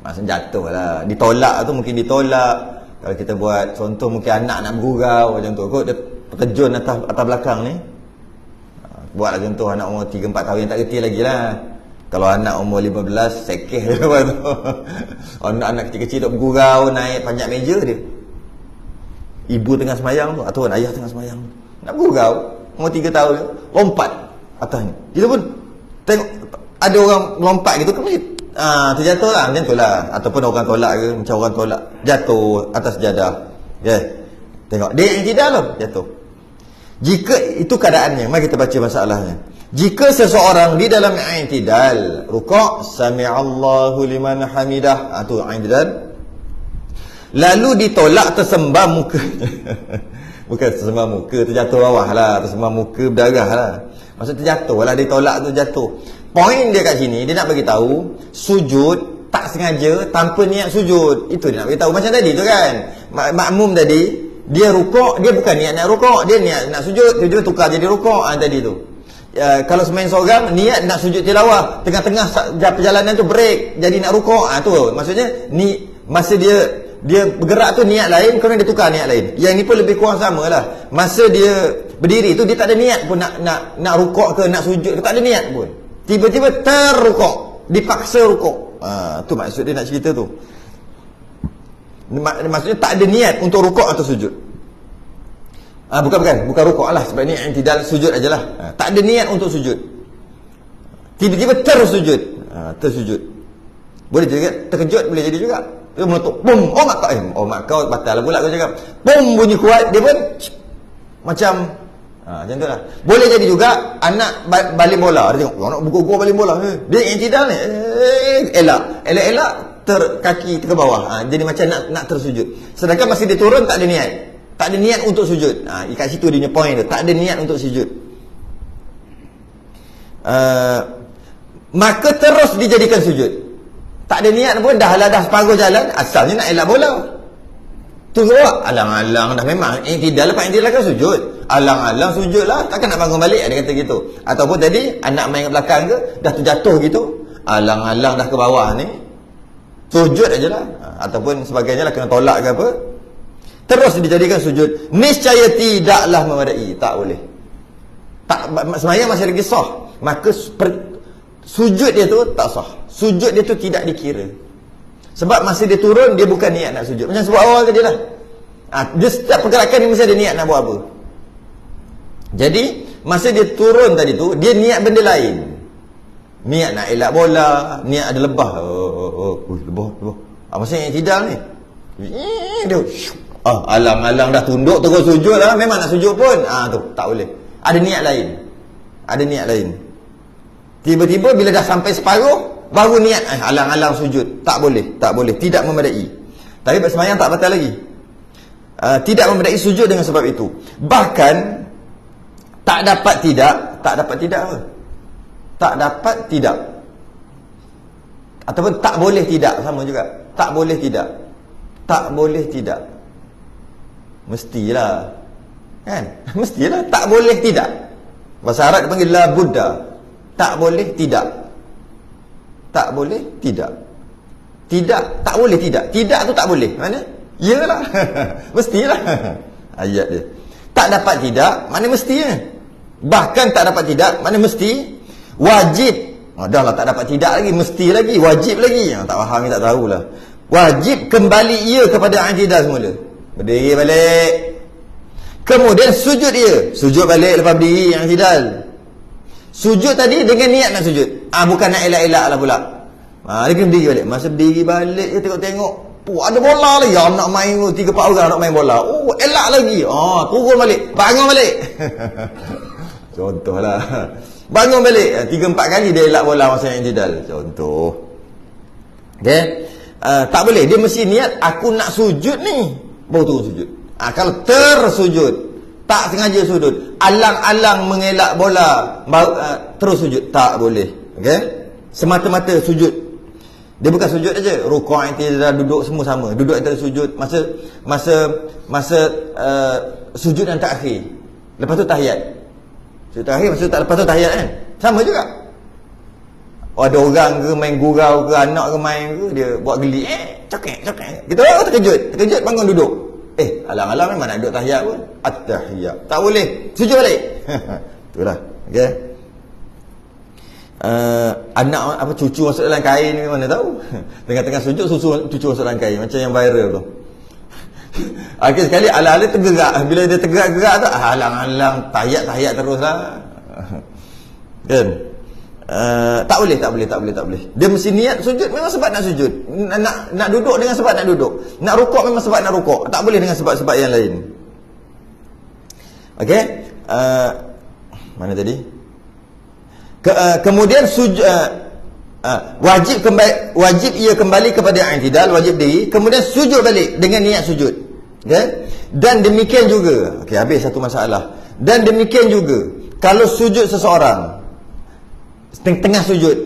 maksudnya jatuh lah. Ditolak tu mungkin ditolak, kalau kita buat contoh mungkin anak nak bergurau macam tu, kok dia terjun atas belakang ni. Buatlah contoh anak umur 3-4 tahun yang tak kerti lagi lah. Kalau anak umur 15 sekeh lepas tu. Anak kecil-kecil duk bergurau, naik panjat meja dia. Ibu tengah semayang tu, atau ayah tengah semayang tu, nak bergurau, umur 3 tahun, lompat atasnya. Kita pun tengok ada orang lompat gitu kan, terjatuh lah, macam tu lah. Ataupun orang tolak ke, macam orang tolak, jatuh atas jadah. Tengok, dia yang tidak tu, jatuh. Jika itu keadaannya, mari kita baca masalahnya. Jika seseorang di dalam i'tidal, rukuk, sami'allahu liman hamidah, tu i'tidal, lalu ditolak tersembam muka. Bukan tersembam muka, terjatuh bawah lah, tersembam muka berdarah lah. Maksud terjatuh lah, ditolak tu jatuh. Poin dia kat sini, dia nak bagi tahu sujud tak sengaja tanpa niat sujud. Itu dia nak bagi tahu. Macam tadi tu kan, makmum tadi, dia rukuk, dia bukan niat nak rukuk, dia niat nak sujud, tiba-tiba tukar jadi rukuk. Tadi tu. Kalau semain seorang niat nak sujud tilawah, tengah-tengah perjalanan tu break, jadi nak rukuk. Tu maksudnya ni masa dia bergerak tu niat lain, kerana dia tukar niat lain. Yang ni pun lebih kurang sama lah. Masa dia berdiri tu, dia tak ada niat pun nak rukuk ke, nak sujud ke, tak ada niat pun. Tiba-tiba terrukuk, dipaksa rukuk. Tu maksud dia nak cerita tu. Maksudnya tak ada niat untuk rukuk atau sujud. Bukan rukuk lah, sebab ni i'tidal sujud ajalah. Tak ada niat untuk sujud, tiba-tiba tersujud. Tersujud boleh juga, terkejut boleh jadi juga. Dia meletup, bum, mak kau batal lah pula kau cakap. Bum, bunyi kuat, dia pun macam macam tu lah. Boleh jadi juga anak baling bola, dia tengok nak buku-buku baling bola, dia i'tidal ni, elak kaki ke bawah, jadi macam nak tersujud, sedangkan masih dia turun tak ada niat untuk sujud. Kat situ dia punya point tu, tak ada niat untuk sujud. Maka terus dijadikan sujud. Tak ada niat pun, dah separuh jalan, asalnya nak elak bola. Tunggu, alang-alang dah memang i'tidal, lepas i'tidal kan sujud. Alang-alang sujud lah, takkan nak bangun balik, dia kata gitu. Ataupun tadi anak main kat belakang ke, dah terjatuh gitu, alang-alang dah ke bawah ni, sujud ajalah. Ataupun sebagainya lah, kena tolak ke apa, terus dijadikan sujud. Niscaya tidaklah memadai, tak boleh. Semayang masih lagi sah, maka sujud dia tu tak sah. Sujud dia tu tidak dikira. Sebab masa dia turun, dia bukan niat nak sujud. Macam sebut awal tadi lah. Dia setiap pergerakan dia mesti ada niat nak buat apa. Jadi masa dia turun tadi tu, dia niat benda lain. Niat nak elak bola, niat ada lebah. Lebah. Maksudnya i'tidal ni. Dia alang-alang dah tunduk terus sujud lah. Memang nak sujud pun tu tak boleh. Ada niat lain. ada niat lain. Tiba-tiba bila dah sampai separuh baru niat alang-alang sujud. Tak boleh, tidak memadai. Tapi bersemayam tak batal lagi. Tidak memadai sujud dengan sebab itu. Bahkan tak dapat tidak apa? Tak dapat tidak. Ataupun tak boleh tidak, sama juga. Tak boleh tidak. Tak boleh tidak. Mestilah. Kan? Mestilah tak boleh tidak. Bahasa Arab dipanggil la budda. Tak boleh tidak. Tak boleh tidak. Tidak, tak boleh tidak. Tidak tu tak boleh. Mana? Iyalah. Mestilah. Ayat dia. Tak dapat tidak, mana mestinya. Bahkan tak dapat tidak, mana mesti. Wajib. Dah lah, tak dapat tidak lagi, mesti lagi, wajib lagi. Tak faham ni, tak tahulah. Wajib kembali ia kepada i'tidal semula. Berdiri balik. Kemudian sujud ia. Sujud balik lepas berdiri i'tidal. Sujud tadi dengan niat nak sujud. Bukan nak elak-elak lah pula. Dia kena berdiri balik. Masa berdiri balik, dia tengok-tengok. Ada bola lagi. Nak main 3-4 orang nak main bola. Elak lagi. Turun balik. Bangun balik. Contohlah. Bangun balik. 3-4 kali dia elak bola masa i'tidal. Contoh. Okay. Tak boleh. Dia mesti niat, aku nak sujud ni. Baru turun sujud. Kalau tersujud, tak sengaja sujud, alang-alang mengelak bola, terus sujud, tak boleh. Okay. Semata-mata sujud. Dia bukan sujud aja, rukuk, i'tidal, duduk semua sama. Duduk antara sujud, masa sujud dan takhir. Lepas tu tahiyat. Sujud takhir, lepas tu tahiyat kan. Sama juga. Ada orang ke main gurau ke, anak ke main ke, dia buat geli, cokek. Kita terkejut bangun duduk. Alang-alang memang nak duduk tahiyat pun. At-tahiyat. Tak boleh. Sujud balik. Itulah. Okey. Anak apa cucu masuk dalam kain ni mana tahu. Tengah-tengah sujud cucu masuk dalam kain macam yang viral tu. Akhir sekali alang-alang tergerak. Bila dia tergerak-gerak tu alang-alang tahiyat teruslah. Kan? Tak boleh. Dia mesti niat sujud memang sebab nak sujud. Nak duduk dengan sebab nak duduk. Nak rukuk memang sebab nak rukuk. Tak boleh dengan sebab-sebab yang lain. Okey? Mana tadi? Kemudian sujud wajib ia kembali kepada i'tidal, wajib diri, kemudian sujud balik dengan niat sujud. Okey? Dan demikian juga. Okey, habis satu masalah. Dan demikian juga kalau sujud seseorang tengah sujud,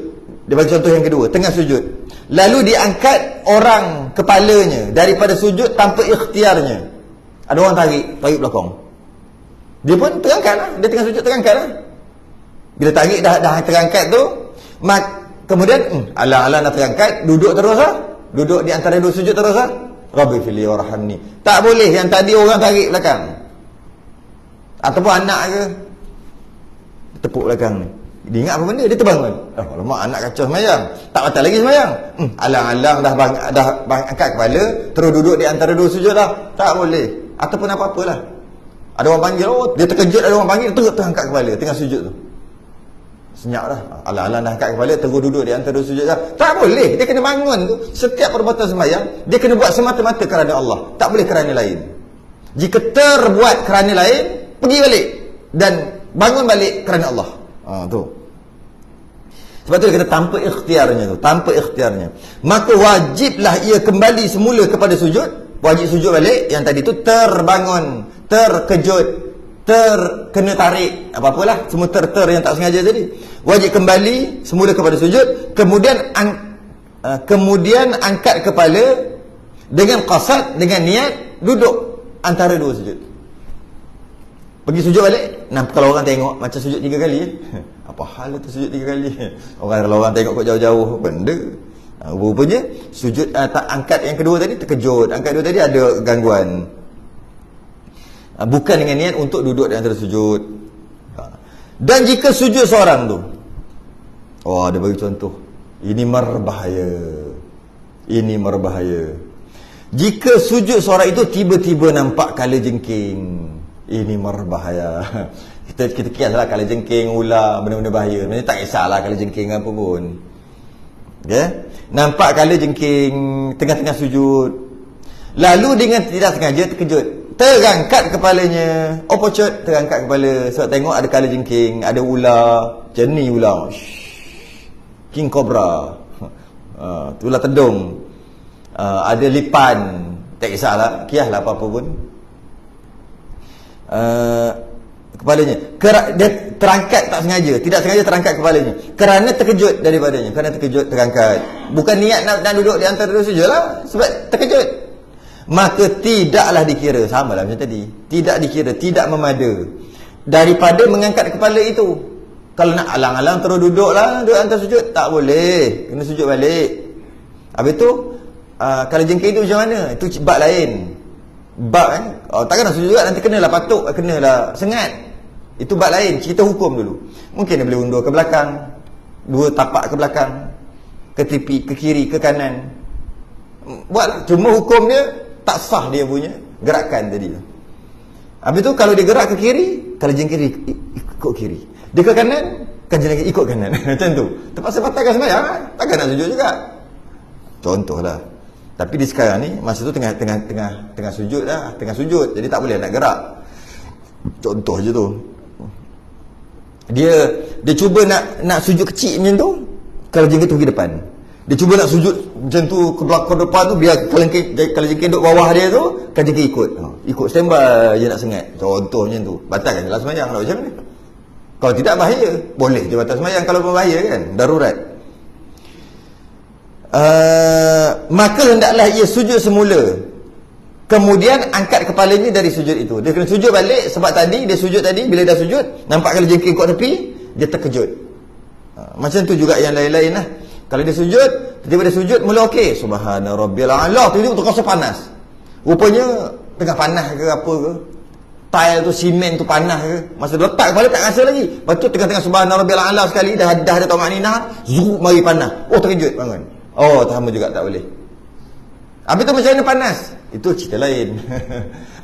dia bagi contoh yang kedua, tengah sujud, lalu diangkat orang kepalanya daripada sujud tanpa ikhtiarnya. Ada orang tarik belakang, dia pun terangkat lah. Dia tengah sujud terangkat lah. Bila tarik dah terangkat tu, kemudian alang-alang dah terangkat, duduk terus lah. Duduk di antara dua sujud terus lah. Rabbi fili warhamni. Tak boleh yang tadi orang tarik belakang, ataupun anak ke tepuk belakang ni. Dia ingat apa benda, dia terbangun. Alamak, anak kacau semayang. Tak batal lagi semayang. Alang-alang dah angkat kepala, terus duduk di antara dua sujud dah. Tak boleh. Ataupun apa-apalah. Ada orang panggil, dia terkejut, ada orang panggil, terus angkat kepala tengah sujud tu. Senyap dah. Alang-alang dah angkat kepala, terus duduk di antara dua sujud dah. Tak boleh. Dia kena bangun tu. Setiap perbuatan semayang, dia kena buat semata-mata kerana Allah. Tak boleh kerana lain. Jika terbuat kerana lain, pergi balik dan bangun balik kerana Allah. Tu. Sebab tu dia kata tanpa ikhtiarnya. Maka wajiblah ia kembali semula kepada sujud. Wajib sujud balik. Yang tadi tu terbangun, terkejut, terkena tarik, apa-apalah, semua ter yang tak sengaja tadi. Wajib kembali semula kepada sujud. Kemudian angkat kepala dengan qasad, dengan niat duduk antara dua sujud. Pergi sujud balik. Kalau orang tengok macam sujud 3 kali, apa hal tu sujud 3 kali? Kalau orang tengok kau jauh-jauh, benda. Rupanya sujud tak angkat yang kedua tadi terkejut. Angkat dua tadi ada gangguan. Bukan dengan niat untuk duduk di antara sujud. Dan jika sujud seorang tu, dia bagi contoh. Ini berbahaya. Jika sujud seorang itu tiba-tiba nampak kala jengking, ini berbahaya. Kita kiaslah kala jengking, ular, benda-benda bahaya. Maksudnya tak kisahlah kala jengking apa pun. Okay? Nampak kala jengking tengah-tengah sujud, lalu dengan tidak sengaja terkejut. terangkat kepalanya. Opocot, terangkat kepala. Sebab tengok ada kala jengking, ada ular, jenis ular, king cobra, ular tedung, ada lipan, tak kisahlah, kiaslah apa-apa pun. Kepalanya dia terangkat tak sengaja, tidak sengaja terangkat kepalanya kerana terkejut daripadanya, kerana terkejut terangkat, bukan niat nak duduk di antara dua sujud lah, sebab terkejut. Maka tidaklah dikira, samalah macam tadi, tidak dikira, tidak memada daripada mengangkat kepala itu. Kalau nak alang-alang terus duduk antara sujud, tak boleh, kena sujud balik. Habis tu kalau jengking itu macam mana? Itu bab lain. Bab takkan nak sujud juga, nanti kenalah patuk, kenalah sengat. Itu bab lain, cerita hukum dulu. Mungkin dia boleh undur ke belakang, 2 tapak ke belakang, ke tepi, ke kiri, ke kanan. Buatlah, cuma hukum dia tak sah dia punya gerakan tadi. Habis tu kalau dia gerak ke kiri, kalau jengking kiri ikut kiri. Dia ke kanan, kan jengking ikut kanan. Macam tu. Terpaksa batalkan sembahyang, takkan nak sujud juga. Contohlah. Tapi di sekarang ni masa tu tengah sujud dah, tengah sujud, jadi tak boleh nak gerak. Contoh je tu. Dia cuba nak sujud kecil macam tu, kalau jengking tu pergi depan. Dia cuba nak sujud macam tu ke belakang depan tu, biar kalau jengking duduk bawah dia tu, kan jengking ikut standby je nak sengat. Contoh macam tu. Batalkan jelas sembahyang nak macam mana? Kalau tidak bahaya, boleh je batal sembahyang kalau berbahaya kan, darurat. Maka hendaklah ia sujud semula, kemudian angkat kepalanya dari sujud itu. Dia kena sujud balik, sebab tadi dia sujud tadi, bila dah sujud nampak kalau jengking kat tepi, dia terkejut. Macam tu juga yang lain-lain lah. Kalau dia sujud, tiba-tiba dia sujud mula okey, subhana rabbil a'la, tiba-tiba terasa panas. Rupanya tengah panas ke apa ke, tile tu, simen tu panas ke, masa dia letak kepala tak rasa lagi. Lepas tu tengah-tengah subhana rabbil a'la sekali, dah ada tamakninah, zuk mari panas. Oh, terkejut bangun. Oh, sama juga tak boleh. Habis tu macam mana panas? Itu cerita lain.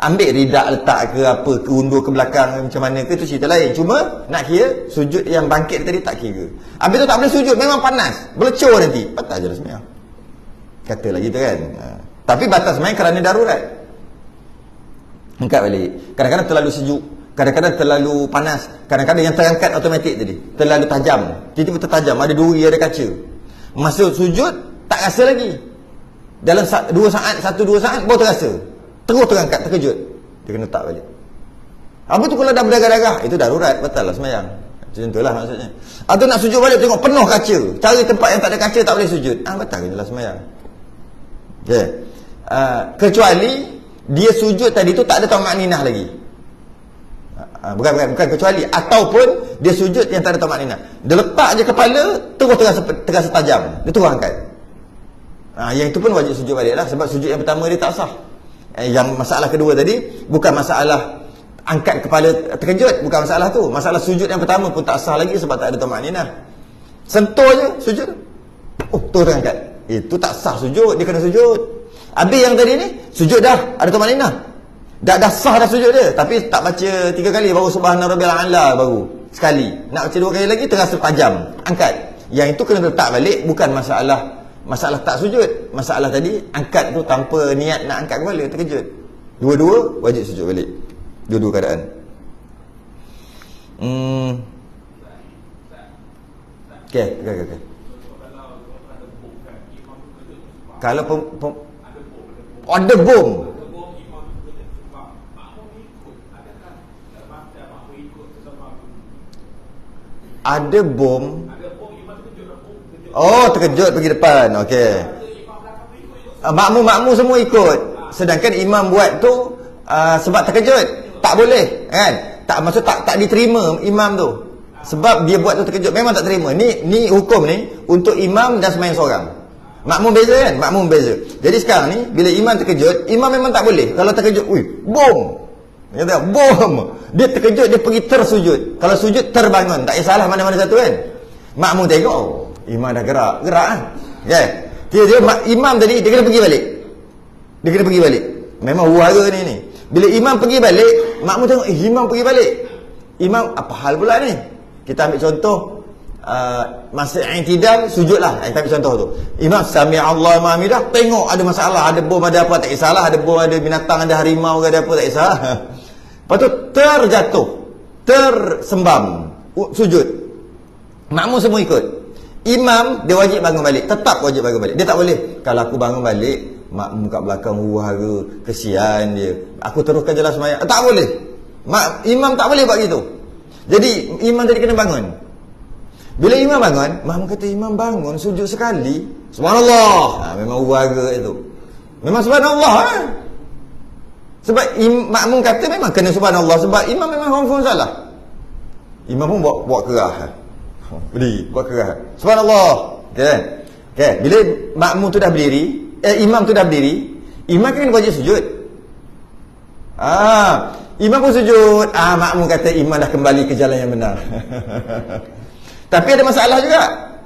Ambil ridak letak ke apa, ke undur ke belakang macam mana ke, itu cerita lain. Cuma nak kira sujud yang bangkit tadi tak kira. Habis tu tak boleh sujud, memang panas, belecur nanti, batal je lah sembahyang. Kata lagi tu kan. Tapi batal sembahyang kerana darurat. Angkat balik. Kadang-kadang terlalu sejuk, kadang-kadang terlalu panas, kadang-kadang yang terangkat automatik tadi terlalu tajam, tiba-tiba tertajam, ada duri, ada kaca. Masa sujud tak rasa lagi. Dalam 1-2 saat baru terasa. Terus terangkat, terkejut. Dia kena letak balik. Apa tu kalau dah berdarah-darah, itu darurat, batal lah sembahyang. Macam itulah maksudnya. Atau nak sujud balik tengok penuh kaca, cari tempat yang tak ada kaca, tak boleh sujud. Batal je lah sembahyang. Okay. Kecuali dia sujud tadi tu tak ada tamakninah lagi. Bukan kecuali, ataupun dia sujud yang tak ada tamakninah. Dia letak je kepala, terus terasa tajam, dia terus angkat. Yang itu pun wajib sujud balik lah, sebab sujud yang pertama dia tak sah. Yang masalah kedua tadi bukan masalah angkat kepala terkejut, bukan masalah tu. Masalah sujud yang pertama pun tak sah lagi sebab tak ada tamakninah. Sentuh je sujud, tu terangkat, itu tak sah sujud, dia kena sujud. Habis yang tadi ni sujud dah ada tamakninah, dah sah dah sujud dia, tapi tak baca 3 kali, baru subhana rabbil a'la baru sekali. Nak baca 2 kali lagi terasa tajam, angkat. Yang itu kena letak balik, bukan masalah tak sujud. Masalah tadi angkat tu tanpa niat nak angkat kepala, terkejut. Dua-dua wajib sujud balik, dua-dua keadaan. Okay. Kalau ada bom, ada bom. Oh, terkejut pergi depan. Okey. Makmum semua ikut. Sedangkan imam buat tu sebab terkejut, tak boleh kan? Tak, maksud tak diterima imam tu. Sebab dia buat tu terkejut, memang tak terima. Ni hukum ni untuk imam dan sembahyang seorang. Makmum beza kan? Makmum beza. Jadi sekarang ni bila imam terkejut, imam memang tak boleh. Kalau terkejut, bom. Dia kata bom. Dia terkejut, dia pergi tersujud. Kalau sujud terbangun, tak kisahlah mana-mana satu kan. Makmum tengok, imam dah gerak kan? Okay. Dia imam tadi dia kena pergi balik. Memang wara ni. Bila imam pergi balik, makmum tengok imam pergi balik. Imam apa hal pula ni? Kita ambil contoh masa i'tidal sujudlah. Kita ambil contoh tu. Imam sami Allah wa hamidah, tengok ada masalah, ada bom, ada apa, tak kisahlah, ada bom, ada binatang, ada harimau, ada apa, tak kisah. Lepas tu terjatuh, tersembam, sujud. Makmum semua ikut. Imam dia wajib bangun balik, tetap wajib bangun balik. Dia tak boleh, kalau aku bangun balik, makmum kat belakang huru-hara, kesian dia, aku teruskan jalan sembahyang. Tak boleh. Imam tak boleh buat gitu. Jadi imam tadi kena bangun. Bila imam bangun, makmum kata imam bangun sujud sekali, subhanallah. Memang huru-hara itu. Memang subhanallah. Sebab makmum kata memang kena subhanallah, sebab imam memang confirm salah. Imam pun buat kerah. Berdiri, buat kerah. Subhanallah. Okey. Bila makmum tu dah berdiri, imam tu dah berdiri, imam kan wajib sujud. Imam pun sujud. Makmum kata imam dah kembali ke jalan yang benar. Tapi ada masalah juga.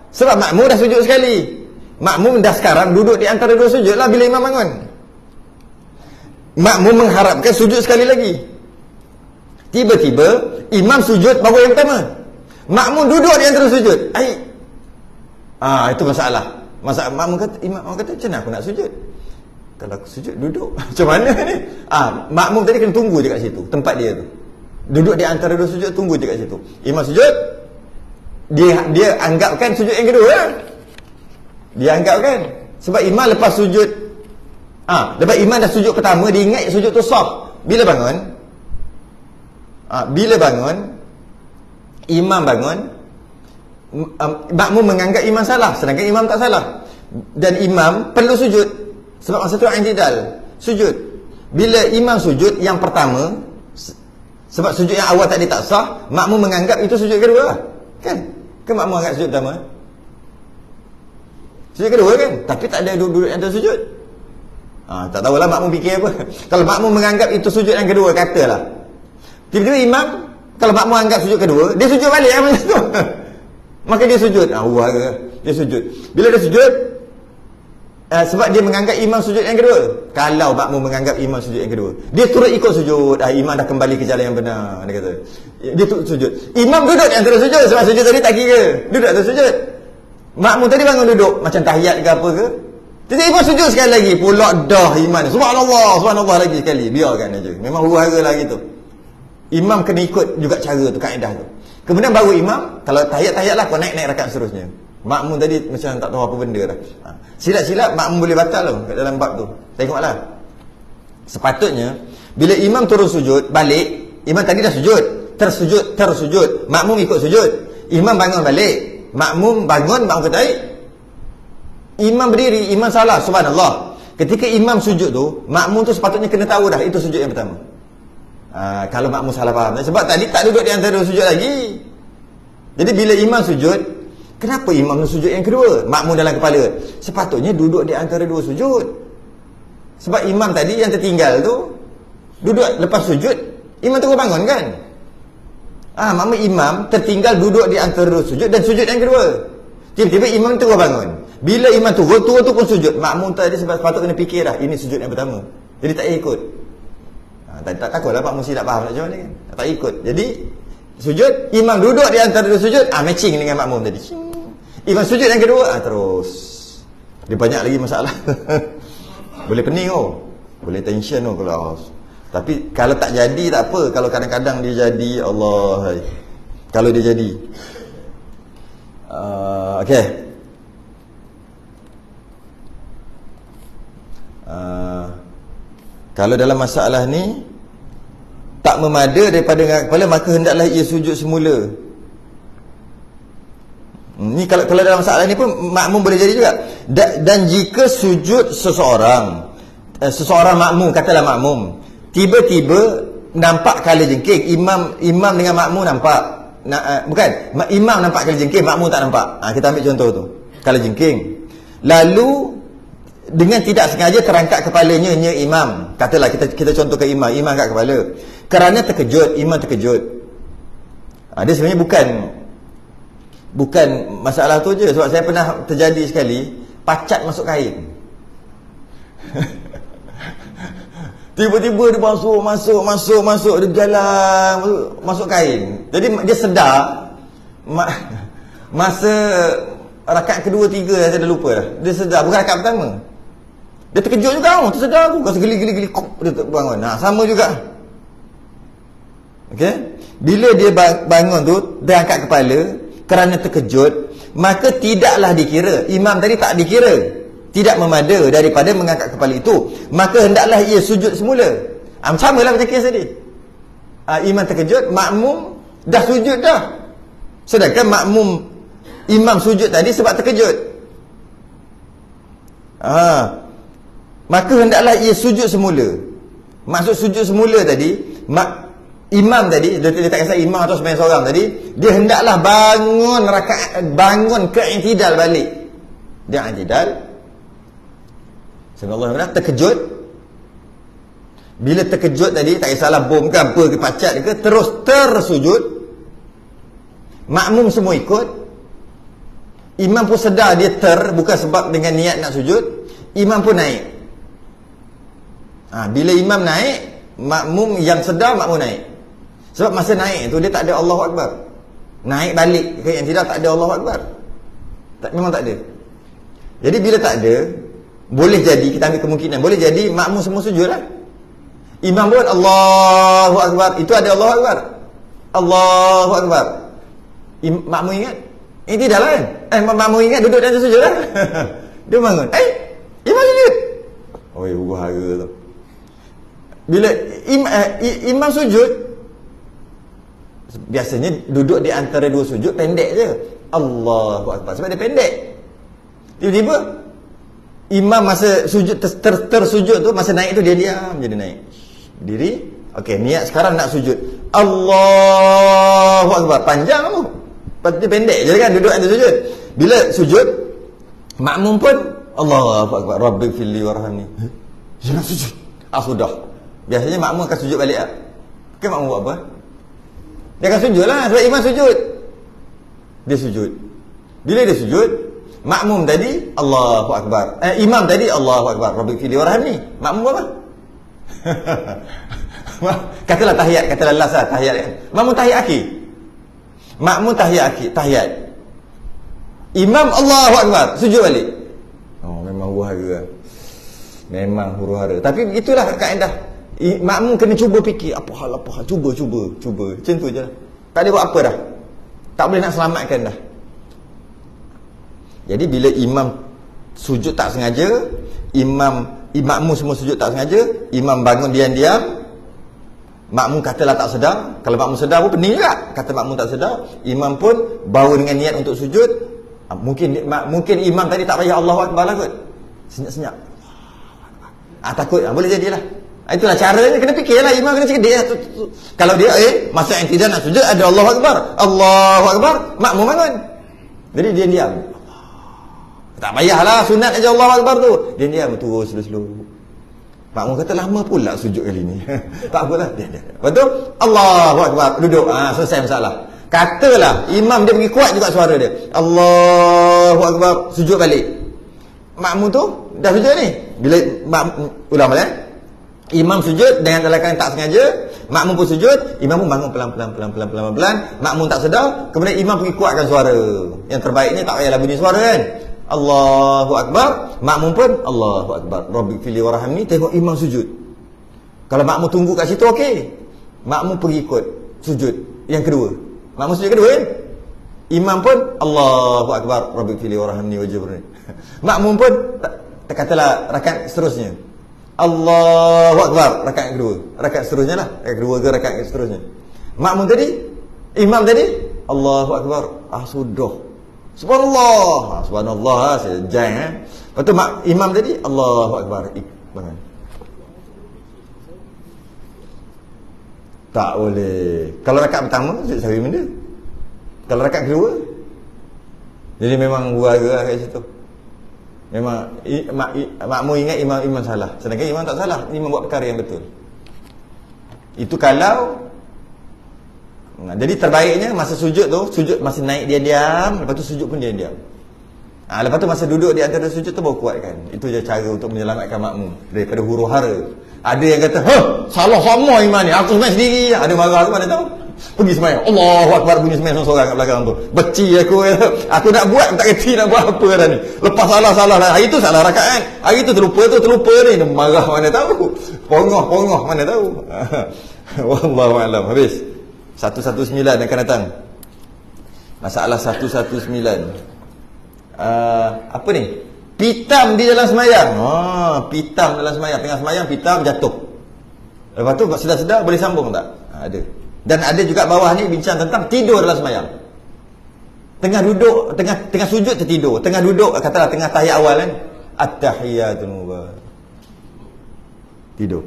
Sebab makmum dah sujud sekali. Makmum dah sekarang duduk di antara dua sujud lah bila imam bangun. Makmum mengharapkan sujud sekali lagi. Tiba-tiba imam sujud baru yang pertama. Makmum duduk di antara sujud. Itu masalah. Makmum kata, imam kata, macam mana aku nak sujud? Kalau aku sujud, duduk. Macam mana ni? Makmum tadi kena tunggu je kat situ, tempat dia tu. Duduk di antara dua sujud, tunggu je kat situ. Imam sujud, dia anggapkan sujud yang kedua. Dia anggapkan. Sebab imam lepas sujud, lepas imam dah sujud pertama, dia ingat sujud tu soft. Bila bangun, imam bangun, makmum menganggap imam salah, sedangkan imam tak salah. Dan imam perlu sujud. Sebab masa tu i'tidal, sujud. Bila imam sujud yang pertama, sebab sujud yang awal tadi tak sah, makmum menganggap itu sujud kedua lah. Kan? Ke makmum anggap sujud pertama? Sujud kedua kan? Tapi tak ada duduk yang antara sujud. Tak tahulah makmum fikir apa. Kalau makmum menganggap itu sujud yang kedua, katalah. Tiba-tiba imam, kalau makmum anggap sujud kedua, dia sujud balik macam tu. Maka dia sujud. Dia sujud. Bila dia sujud, sebab dia menganggap imam sujud yang kedua. Kalau makmum menganggap imam sujud yang kedua, dia turut ikut sujud. Imam dah kembali ke jalan yang benar, dia kata. Dia turut sujud. Imam duduk di antara sujud, sebab sujud tadi tak kira. Duduk antara sujud. Makmum tadi bangun duduk, macam tahiyat ke apa ke. Jadi imam sujud sekali lagi, pula dah imam. Subhanallah lagi sekali. Biarkan aja. Memang huru-hara lah gitu. Imam kena ikut juga cara tu, kaedah tu. Kemudian baru imam, kalau tahiyat lah, kau naik rakaat seterusnya. Makmum tadi macam tak tahu apa benda dah. Silap-silap makmum boleh batal tu kat dalam bab tu. Tengoklah. Sepatutnya bila imam turun sujud balik, imam tadi dah sujud, tersujud, makmum ikut sujud. Imam bangun balik, makmum kata, imam berdiri, imam salah, subhanallah. Ketika imam sujud tu, makmum tu sepatutnya kena tahu dah itu sujud yang pertama. Kalau makmum salah faham, sebab tadi tak duduk di antara sujud lagi. Jadi bila imam sujud, kenapa imam sujud yang kedua? Makmum dalam kepala, sepatutnya duduk di antara dua sujud. Sebab imam tadi yang tertinggal tu duduk lepas sujud, imam terus bangun kan? Makmum imam tertinggal duduk di antara dua sujud dan sujud yang kedua. Tiba-tiba imam terus bangun. Bila imam turun tu pun sujud. Makmum tadi sebab patut kena fikir dah, ini sujud yang pertama. Jadi tak ikut. Tak takutlah makmum silap faham macam mana kan? Tak ikut. Jadi sujud, imam duduk di antara dua sujud, matching dengan makmum tadi. Imam sujud yang kedua, terus. Dia banyak lagi masalah. Boleh pening boleh tension kalau. Tapi kalau tak jadi tak apa. Kalau kadang-kadang dia jadi, Allah. Kalau dia jadi. Okey. Kalau dalam masalah ni tak memada daripada kepala, maka hendaklah ia sujud semula. Ni kalau dalam masalah ni pun makmum boleh jadi juga. Dan jika sujud seseorang makmum, katalah makmum tiba-tiba nampak kala jengking, imam dengan makmum nampak, bukan, imam nampak kala jengking, makmum tak nampak. Kita ambil contoh tu, kala jengking, lalu dengan tidak sengaja terangkat kepalanya imam. Katalah kita contohkan imam angkat kepala kerana terkejut, imam terkejut. Dia sebenarnya bukan masalah tu je. Sebab saya pernah terjadi sekali, pacat masuk kain. Tiba-tiba dia masuk dia jalan masuk kain. Jadi dia sedar Masa rakaat kedua, tiga saya dah lupa dah. Dia sedar, bukan rakaat pertama. Dia terkejut juga, tersedar aku. Rasa geli-geli, dia bangun. Nah, sama juga. Okey? Bila dia bangun tu, dia angkat kepala kerana terkejut, maka tidaklah dikira. Imam tadi tak dikira. Tidak memada daripada mengangkat kepala itu. Maka hendaklah ia sujud semula. Samalah macam kes tadi. Imam terkejut, makmum dah sujud dah. Sedangkan imam sujud tadi sebab terkejut. Maka hendaklah ia sujud semula. Maksud sujud semula tadi, imam tadi, dia tak kisah imam atau sembahyang seorang tadi, dia hendaklah bangun ke i'tidal balik. Dia i'tidal. Subhanallah, terkejut. Bila terkejut tadi, tak kisahlah bom ke apa ke pacat ke, terus tersujud. Makmum semua ikut. Imam pun sedar dia bukan sebab dengan niat nak sujud. Imam pun naik. Bila imam naik, makmum yang sedar, makmum naik. Sebab masa naik tu dia tak ada Allahu Akbar. Naik balik ke yang tidak tak ada Allahu Akbar. Memang tak ada. Jadi bila tak ada, boleh jadi, kita ambil kemungkinan, boleh jadi makmum semua sujud lah. Imam pun Allahu Akbar, itu ada Allahu Akbar. Allahu Akbar. Makmum ingat? Tidak lah kan? Makmum ingat duduk dan sujud lah. Dia bangun. Imam sujud. Huru hara tu. Bila imam sujud, biasanya duduk di antara dua sujud pendek je. Allahu Akbar. Sebab dia pendek. Tiba-tiba imam masa sujud tersujud tu, masa naik tu dia diam je, dia naik. Diri. Okey, niat sekarang nak sujud. Allahu Akbar. Panjang tu. Dia pendek je kan duduk antara sujud. Bila sujud, makmum pun Allahu Akbar. Rabbighfirli warhamni. Dia nak sujud. Sudah. Biasanya makmum akan sujud balik. Kan makmum buat apa? Dia akan sujud lah sebab imam sujud. Dia sujud. Bila dia sujud, makmum tadi Allahu Akbar. Imam tadi Allahu Akbar. Rabbighfirli warhamni. Makmum buat apa? Katalah tahiyat, katalah last lah tahiyat kan. Makmum tahiyat akhir. Makmum tahiyat akhir, tahiyat. Imam Allahu Akbar, sujud balik. Memang huru-hara. Memang huru-hara. Tapi itulah kaedah. Makmum kena cuba fikir apa hal, cuba. Macam tu je. Tak ada buat apa dah. Tak boleh nak selamatkan dah. Jadi bila imam sujud tak sengaja, makmum semua sujud tak sengaja, imam bangun diam-diam, makmum katalah tak sedar. Kalau makmum sedar pun pening juga. Kata makmum tak sedar, imam pun bawa dengan niat untuk sujud. Mungkin imam tadi tak payah Allahu Akbar lah kot. Senyap-senyap. Takut. Boleh jadilah. Itulah caranya. Kena fikirlah. Imam kena cakap dia. Kalau dia masa yang tidak nak sujud ada Allahu Akbar. Allahu Akbar. Makmum bangun. Jadi dia diam. Tak payahlah sunat aja Allahu Akbar tu. Dia diam terus slow. Makmum kata lama pula sujud kali ni. Tak apalah. Dia. Lepas tu Allahu Akbar. Duduk. Selesai masalah. Katalah imam dia pergi kuat juga suara dia. Allahu Akbar. Sujud balik. Makmum tu dah sujud ni. Bila ulang balik. Imam sujud dengan dalam keadaan tak sengaja, makmum pun sujud, imam pun bangun pelan-pelan. Makmum tak sedar, kemudian imam pergi kuatkan suara. Yang terbaiknya tak payahlah bunyi suara kan. Allahu Akbar, makmum pun Allahu Akbar. Rabbighfirli warhamni, tengok imam sujud. Kalau makmum tunggu kat situ okey. Makmum pergi ikut sujud yang kedua. Makmum sujud kedua kan? Imam pun Allahu Akbar. Rabbighfirli warhamni wajburni. Makmum pun katalah rakaat seterusnya. Allahu Akbar. Rakaat kedua. Rakaat seterusnya lah. Rakaat kedua ke rakaat seterusnya. Makmum tadi, imam tadi Allahu Akbar. Sudah. Subhanallah. Subhanallah. Sejang Lepas tu imam tadi Allahu Akbar. Bangun. Tak boleh. Kalau rakaat pertama saya benda. Kalau rakaat kedua, jadi memang buara kat situ. Memang makmum ingat imam salah. Sedangkan imam tak salah. Imam buat perkara yang betul. Itu kalau jadi terbaiknya masa sujud tu, sujud masa naik dia diam, lepas tu sujud pun dia diam. Lepas tu masa duduk di antara sujud tu baru kuatkan. Itu je cara untuk menyelamatkan makmum daripada huru-hara. Ada yang kata, salah sama imam ni, aku sebenarnya sendiri. Ada marah aku mana tahu. Pergi semayang. Allahu Akbar, bunyi semayang seorang kat belakang tu. Beci aku. Aku nak buat, tak kerti nak buat apa dah ni. Lepas salah-salah lah. Hari tu salah rakaat. Hari tu terlupa ni. Dia marah mana tahu. Pongoh mana tahu. Wallahu a'lam. Habis. 119 akan datang. Masalah 119. Apa ni? Pitam di dalam semayang. Pitam dalam semayang. Tengah semayang, pitam jatuh. Lepas tu sedar-sedar boleh sambung tak? Ada. Dan ada juga bawah ni bincang tentang tidur dalam semayang. Tengah duduk, tengah sujud tertidur. Tengah duduk, katalah tengah tahiyat awal kan. At-tahiyatul mubarak. Tidur.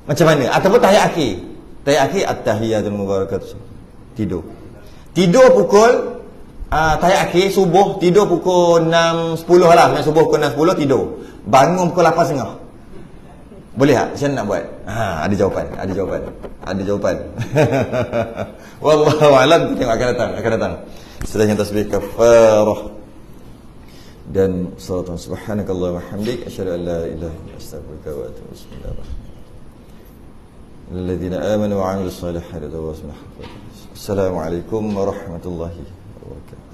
Macam mana? Ataupun tahiyat akhir. Tahiyat akhir at-tahiyatul mubarakatuh. Tidur. Tidur pukul tahiyat akhir subuh, tidur pukul 6.10 lah. Main subuh pukul 6.10 tidur. Bangun pukul 8.30. Boleh tak? Macam mana nak buat? Ada jawapan. Wallahu a'lam. Tengok akan datang. Setelahnya tasbih kafarah dan salatan. Subhanakallah wa hamdik, asyhadu an la ilaha illa anta, astaghfiruka wa atubu ilaik. Bismillahirrahmanirrahim. Alladzina amanu wa 'amilus solihati. Assalamualaikum warahmatullahi wabarakatuh.